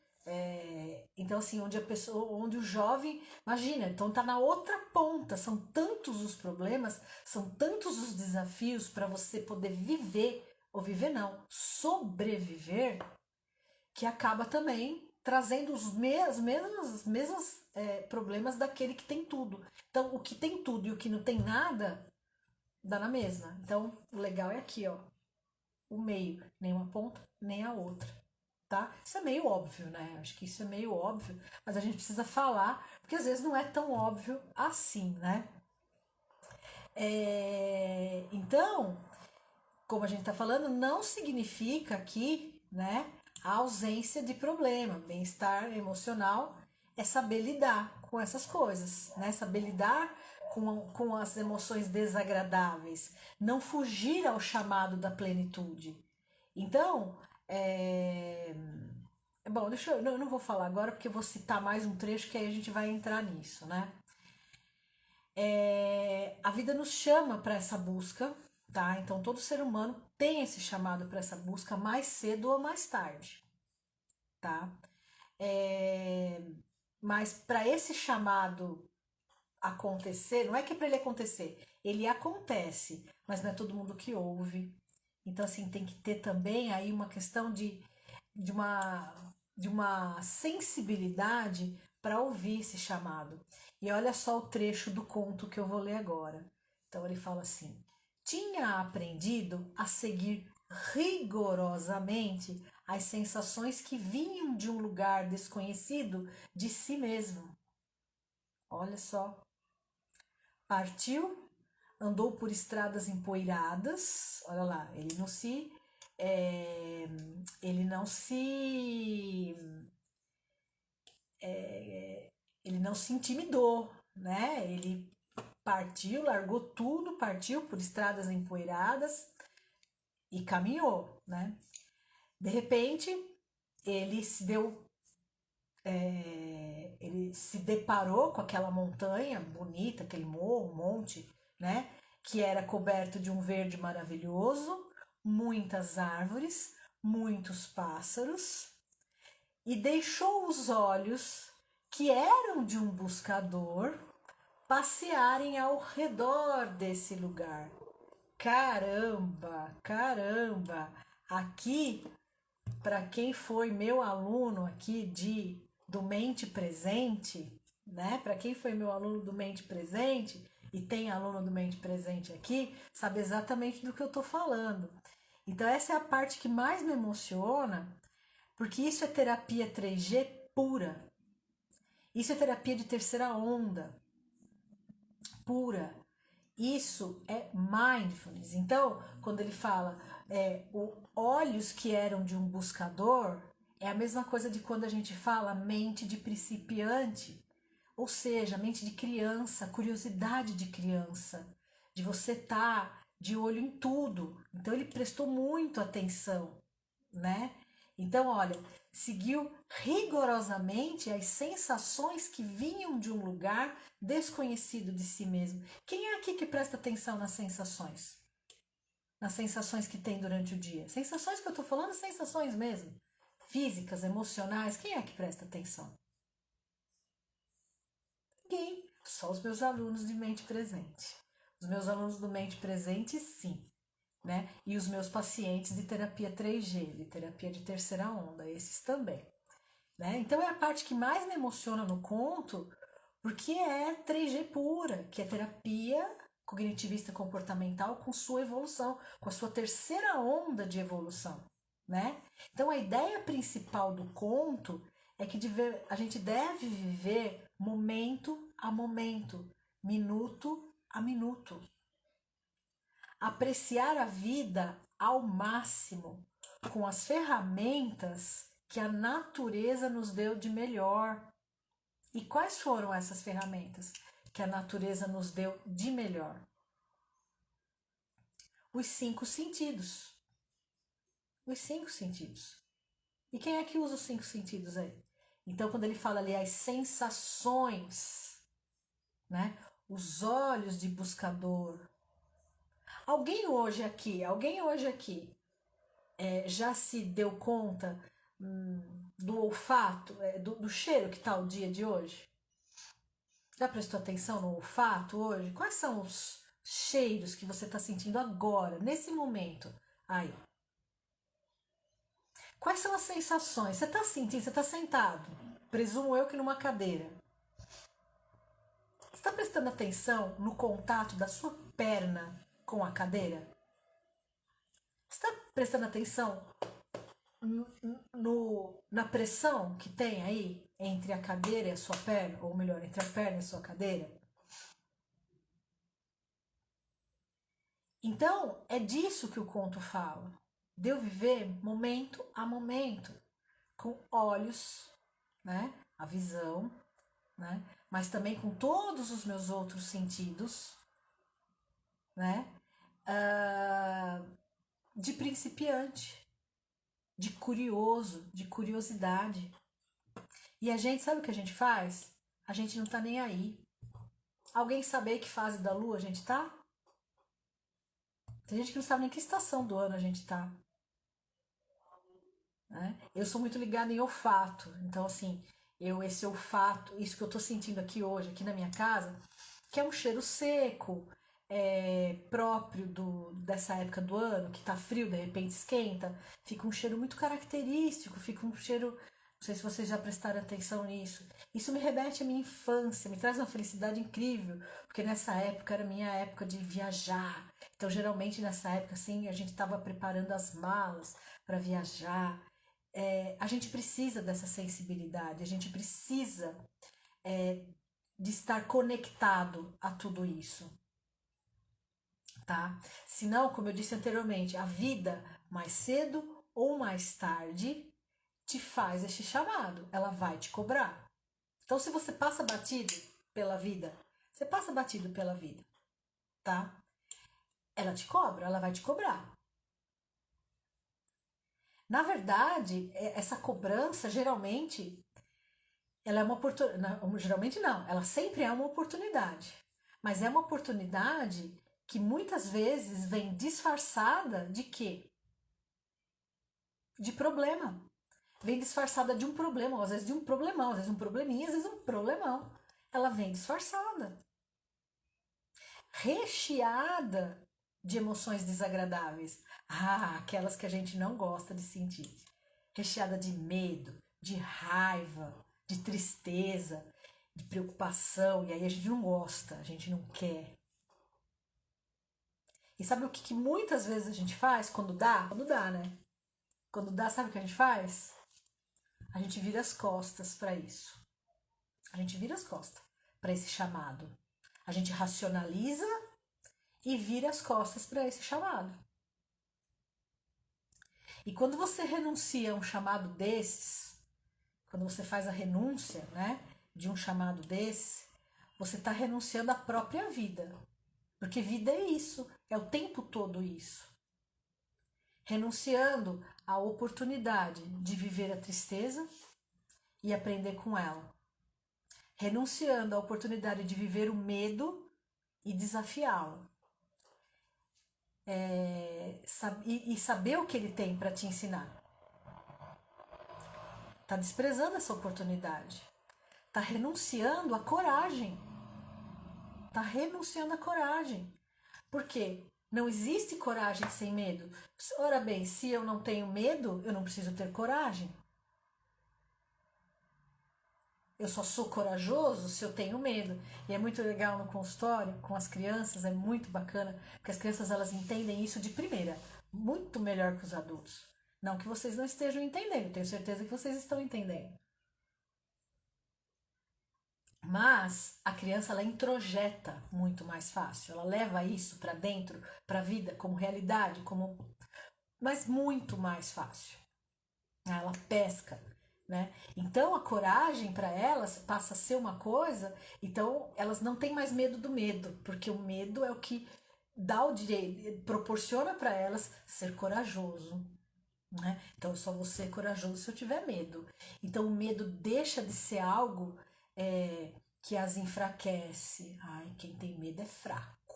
Então, assim, onde o jovem, imagina, então tá na outra ponta, são tantos os problemas, são tantos os desafios para você poder viver, ou viver não, sobreviver, que acaba também trazendo os mesmos problemas daquele que tem tudo. Então, o que tem tudo e o que não tem nada, dá na mesma. Então, o legal é aqui, ó, o meio, nem uma ponta, nem a outra, tá? Isso é meio óbvio, né? Acho que isso é meio óbvio, mas a gente precisa falar, porque às vezes não é tão óbvio assim, né? Então, como a gente tá falando, não significa aqui, né, a ausência de problema. Bem-estar emocional é saber lidar com essas coisas, né? Saber lidar com as emoções desagradáveis, não fugir ao chamado da plenitude. Então, bom, eu não vou falar agora porque eu vou citar mais um trecho que aí a gente vai entrar nisso, né? A vida nos chama para essa busca, tá? Então todo ser humano tem esse chamado para essa busca mais cedo ou mais tarde, tá? Mas para esse chamado acontecer, não é que é para ele acontecer, ele acontece, mas não é todo mundo que ouve. Então, assim, tem que ter também aí uma questão de uma, de uma sensibilidade para ouvir esse chamado. E olha só o trecho do conto que eu vou ler agora. Então, ele fala assim: tinha aprendido a seguir rigorosamente as sensações que vinham de um lugar desconhecido de si mesmo. Olha só. Partiu, andou por estradas empoeiradas. Olha lá, é, ele não se ele não se intimidou, né? Ele partiu, largou tudo, partiu por estradas empoeiradas e caminhou, né? De repente, ele se deu, ele se deparou com aquela montanha bonita, aquele morro, monte, né? Que era coberto de um verde maravilhoso, muitas árvores, muitos pássaros, e deixou os olhos, que eram de um buscador, passearem ao redor desse lugar. Caramba, caramba! Aqui, para quem foi meu aluno aqui do Mente Presente, né? Para quem foi meu aluno do Mente Presente e tem aluno do Mente Presente aqui, sabe exatamente do que eu tô falando. Então essa é a parte que mais me emociona, porque isso é terapia 3G pura. Isso é terapia de terceira onda, pura. Isso é mindfulness. Então, quando ele fala olhos que eram de um buscador, é a mesma coisa de quando a gente fala mente de principiante, ou seja, mente de criança, curiosidade de criança, de você estar de olho em tudo. Então, ele prestou muito atenção, né? Então, olha, seguiu rigorosamente as sensações que vinham de um lugar desconhecido de si mesmo. Quem é aqui que presta atenção nas sensações? Nas sensações que tem durante o dia? Sensações que eu tô falando, sensações mesmo. Físicas, emocionais, quem é que presta atenção? Ninguém. Só os meus alunos de mente presente. Os meus alunos do mente presente, sim. Né? E os meus pacientes de terapia 3G, de terapia de terceira onda, esses também. Né? Então é a parte que mais me emociona no conto, porque é 3G pura, que é terapia cognitivista comportamental com sua evolução, com a sua terceira onda de evolução. Né? Então a ideia principal do conto é que a gente deve viver momento a momento, minuto a minuto. Apreciar a vida ao máximo com as ferramentas que a natureza nos deu de melhor. E quais foram essas ferramentas que a natureza nos deu de melhor? Os 5 sentidos. Os 5 sentidos. E quem é que usa os 5 sentidos aí? Então, quando ele fala ali as sensações, né? Os olhos de buscador. Alguém hoje aqui já se deu conta do olfato, do cheiro que está o dia de hoje? Já prestou atenção no olfato hoje? Quais são os cheiros que você está sentindo agora, nesse momento? Aí. Quais são as sensações? Você está sentindo, você está sentado, presumo eu que numa cadeira. Você está prestando atenção no contato da sua perna com a cadeira? Você está prestando atenção na pressão que tem aí entre a cadeira e a sua perna, ou melhor, entre a perna e a sua cadeira? Então, é disso que o conto fala. De eu viver momento a momento, com olhos, né? A visão, né? Mas também com todos os meus outros sentidos, né? De principiante, de curioso, de curiosidade. E a gente, sabe o que a gente faz? A gente não tá nem aí. Alguém sabe que fase da lua a gente tá? Tem gente que não sabe nem que estação do ano a gente tá. Né? Eu sou muito ligada em olfato. Então, assim, esse olfato, isso que eu tô sentindo aqui hoje, aqui na minha casa, que é um cheiro seco, próprio dessa época do ano, que tá frio, de repente esquenta, fica um cheiro muito característico, fica um cheiro. Não sei se vocês já prestaram atenção nisso. Isso me remete à minha infância, me traz uma felicidade incrível, porque nessa época era a minha época de viajar. Então, geralmente nessa época, assim, a gente estava preparando as malas para viajar. A gente precisa dessa sensibilidade, a gente precisa de estar conectado a tudo isso, tá? Senão, como eu disse anteriormente, a vida, mais cedo ou mais tarde, te faz este chamado, ela vai te cobrar. Então, se você passa batido pela vida, você passa batido pela vida, tá? Ela te cobra, ela vai te cobrar. Na verdade, essa cobrança geralmente ela é uma oportunidade. Geralmente não, ela sempre é uma oportunidade. Mas é uma oportunidade que muitas vezes vem disfarçada de quê? De problema. Vem disfarçada de um problema, ou às vezes de um problemão, às vezes um probleminha, às vezes um problemão. Ela vem disfarçada, recheada de emoções desagradáveis. Aquelas que a gente não gosta de sentir. Recheada de medo, de raiva, de tristeza, de preocupação. E aí a gente não gosta, a gente não quer. E sabe o que muitas vezes a gente faz quando dá? Quando dá, né? Quando dá, sabe o que a gente faz? A gente vira as costas para isso. A gente vira as costas para esse chamado. A gente racionaliza e vira as costas para esse chamado. E quando você renuncia a um chamado desses, quando você faz a renúncia, né, de um chamado desse, você está renunciando à própria vida. Porque vida é isso, é o tempo todo isso. Renunciando à oportunidade de viver a tristeza e aprender com ela. Renunciando à oportunidade de viver o medo e desafiá-lo. E saber o que ele tem para te ensinar. Está desprezando essa oportunidade. Está renunciando à coragem. Está renunciando à coragem. Por quê? Não existe coragem sem medo. Ora bem, se eu não tenho medo, eu não preciso ter coragem. Eu só sou corajoso se eu tenho medo. E é muito legal no consultório, com as crianças, é muito bacana, porque as crianças elas entendem isso de primeira, muito melhor que os adultos. Não que vocês não estejam entendendo, tenho certeza que vocês estão entendendo. Mas a criança ela introjeta muito mais fácil, ela leva isso para dentro, para a vida, como realidade, mas muito mais fácil. Ela pesca, né? Então a coragem para elas passa a ser uma coisa, então elas não têm mais medo do medo, porque o medo é o que dá o direito, proporciona para elas ser corajoso, né? Então eu só vou ser corajoso se eu tiver medo. Então o medo deixa de ser algo que as enfraquece. Ai, quem tem medo é fraco,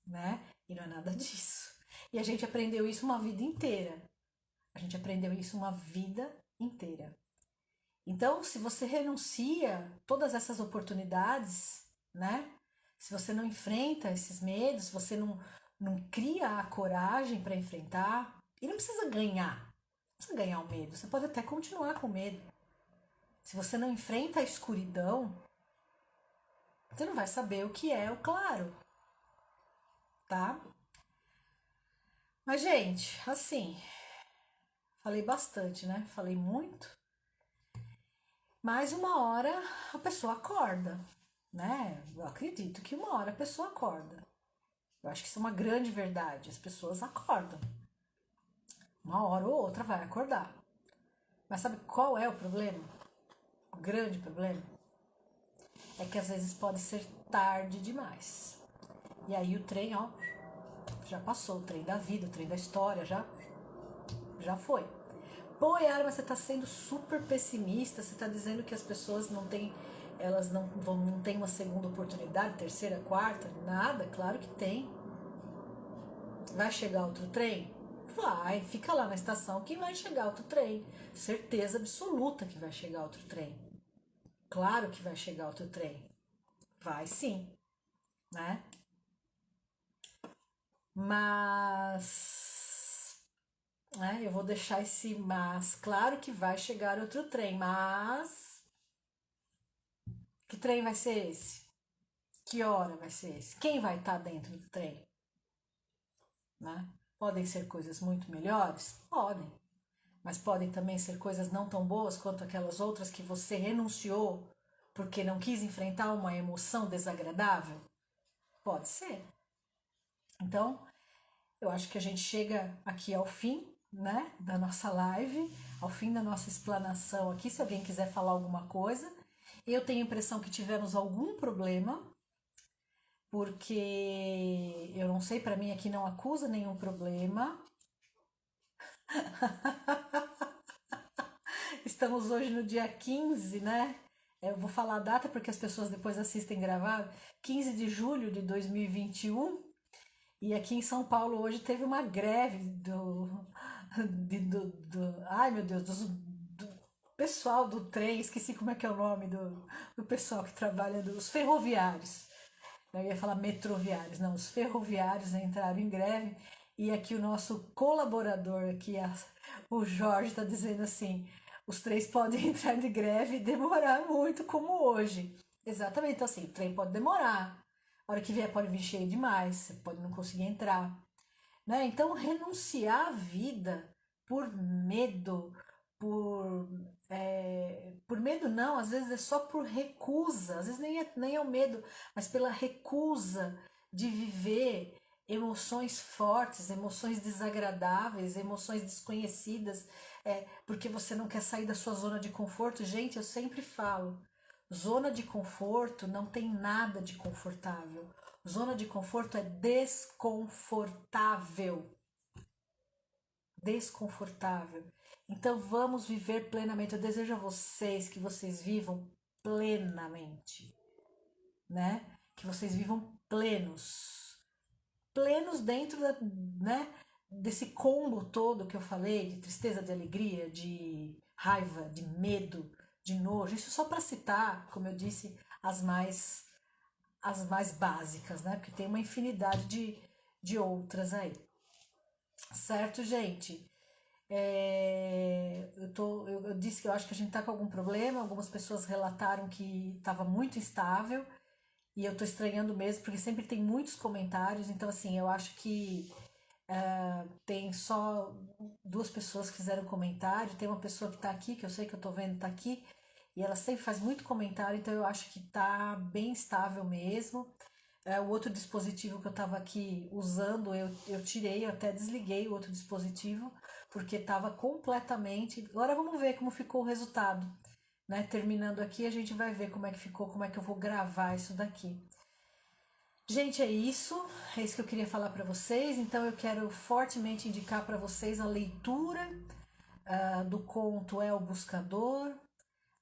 né? E não é nada disso. E a gente aprendeu isso uma vida inteira. A gente aprendeu isso uma vida inteira. Então, se você renuncia todas essas oportunidades, né? Se você não enfrenta esses medos, se você não cria a coragem para enfrentar, e não precisa ganhar. Não precisa ganhar o medo. Você pode até continuar com medo. Se você não enfrenta a escuridão, você não vai saber o que é o claro, tá? Mas, gente, assim, falei bastante, né? Falei muito. Mas uma hora a pessoa acorda, né? Eu acredito que uma hora a pessoa acorda. Eu acho que isso é uma grande verdade. As pessoas acordam. Uma hora ou outra vai acordar. Mas sabe qual é o problema? O grande problema é que às vezes pode ser tarde demais. E aí o trem, ó, já passou. O trem da vida, o trem da história, já foi. Pô, Yara, mas você tá sendo super pessimista. Você tá dizendo que as pessoas não têm, elas não têm uma segunda oportunidade, terceira, quarta, nada? Claro que tem. Vai chegar outro trem? Vai, fica lá na estação que vai chegar outro trem. Certeza absoluta que vai chegar outro trem. Claro que vai chegar outro trem. Vai sim, né? Mas, né, eu vou deixar esse mas. Claro que vai chegar outro trem, mas que trem vai ser esse? Que hora vai ser esse? Quem vai estar dentro do trem? Né? Podem ser coisas muito melhores? Podem. Mas podem também ser coisas não tão boas quanto aquelas outras que você renunciou porque não quis enfrentar uma emoção desagradável? Pode ser. Então, eu acho que a gente chega aqui ao fim, né, da nossa live, ao fim da nossa explanação aqui. Se alguém quiser falar alguma coisa, eu tenho a impressão que tivemos algum problema, porque eu não sei, para mim aqui não acusa nenhum problema. Estamos hoje no dia 15, né? Eu vou falar a data porque as pessoas depois assistem gravado. 15 de julho de 2021. E aqui em São Paulo hoje teve uma greve ai meu Deus, do pessoal do trem, esqueci como é que é o nome do pessoal que trabalha, dos ferroviários. Eu ia falar metroviários, não, os ferroviários entraram em greve e aqui o nosso colaborador, aqui, o Jorge, está dizendo assim, os trens podem entrar de greve e demorar muito, como hoje. Exatamente, então assim, o trem pode demorar, a hora que vier pode vir cheio demais, você pode não conseguir entrar, né? Então, renunciar à vida por medo, por, por medo não, às vezes é só por recusa, às vezes nem é o medo, mas pela recusa de viver emoções fortes, emoções desagradáveis, emoções desconhecidas, porque você não quer sair da sua zona de conforto. Gente, eu sempre falo, zona de conforto não tem nada de confortável. Zona de conforto é desconfortável. Desconfortável. Então vamos viver plenamente. Eu desejo a vocês que vocês vivam plenamente, né? Que vocês vivam plenos. Plenos dentro né, desse combo todo que eu falei, de tristeza, de alegria, de raiva, de medo, de nojo. Isso só para citar, como eu disse, as mais básicas, né? Porque tem uma infinidade de outras aí. Certo, gente? Eu disse que eu acho que a gente tá com algum problema. Algumas pessoas relataram que estava muito instável. E eu tô estranhando mesmo, porque sempre tem muitos comentários. Então, assim, eu acho que tem só duas pessoas que fizeram comentário. Tem uma pessoa que tá aqui, que eu sei que eu tô vendo tá aqui. E ela sempre faz muito comentário, então eu acho que tá bem estável mesmo. O outro dispositivo que eu estava aqui usando, eu tirei, eu até desliguei o outro dispositivo, porque estava completamente. Agora vamos ver como ficou o resultado. Né? Terminando aqui, a gente vai ver como é que ficou, como é que eu vou gravar isso daqui. Gente, é isso que eu queria falar para vocês. Então eu quero fortemente indicar para vocês a leitura do conto É o Buscador,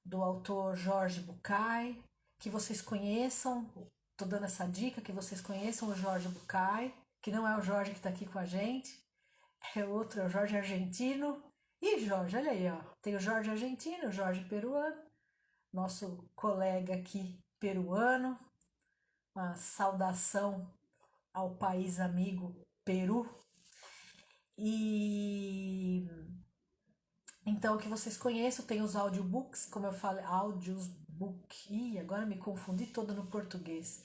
do autor Jorge Bucay, que vocês conheçam, tô dando essa dica, que vocês conheçam o Jorge Bucay, que não é o Jorge que está aqui com a gente, é outro, é o Jorge argentino. E Jorge, olha aí, ó, tem o Jorge argentino, o Jorge peruano, nosso colega aqui peruano, uma saudação ao país amigo Peru. E então, que vocês conheçam, tem os audiobooks, como eu falei, audiobook. Ih, agora me confundi toda no português.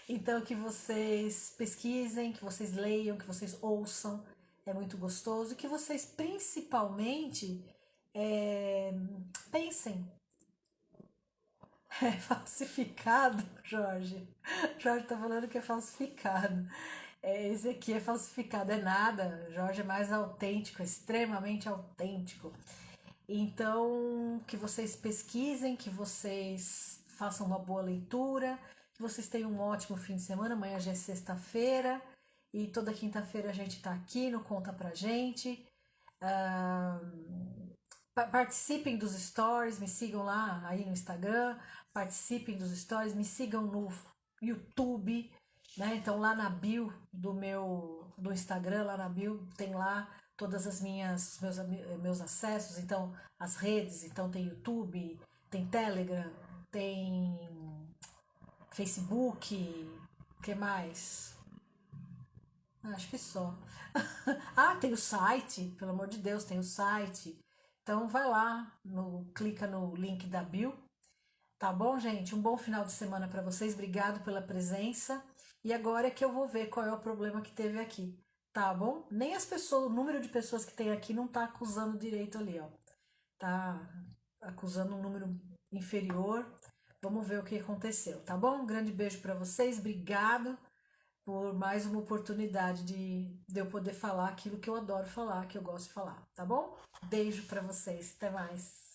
Então, que vocês pesquisem, que vocês leiam, que vocês ouçam, é muito gostoso. E que vocês, principalmente, é, pensem. É falsificado, Jorge. Jorge tá falando que é falsificado. Esse aqui é falsificado, é nada. Jorge é mais autêntico, é extremamente autêntico. Então, que vocês pesquisem, que vocês façam uma boa leitura, que vocês tenham um ótimo fim de semana. Amanhã já é sexta-feira e toda quinta-feira a gente tá aqui no Conta Pra Gente. Ah, participem dos stories, me sigam lá aí no Instagram, participem dos stories, me sigam no YouTube, né? Então lá na bio do Instagram, lá na bio tem lá todas as meus acessos, então as redes, então tem YouTube, tem Telegram, tem Facebook, o que mais? Acho que só. Ah, tem o site, pelo amor de Deus, tem o site. Então vai lá, clica no link da bio, Tá bom, gente? Um bom final de semana para vocês. Obrigado pela presença. E agora é que eu vou ver qual é o problema que teve aqui. Tá bom? Nem as pessoas, o número de pessoas que tem aqui não tá acusando direito ali, ó. Tá acusando um número inferior. Vamos ver o que aconteceu, tá bom? Um grande beijo para vocês. Obrigado por mais uma oportunidade de eu poder falar aquilo que eu adoro falar, que eu gosto de falar, tá bom? Beijo para vocês. Até mais.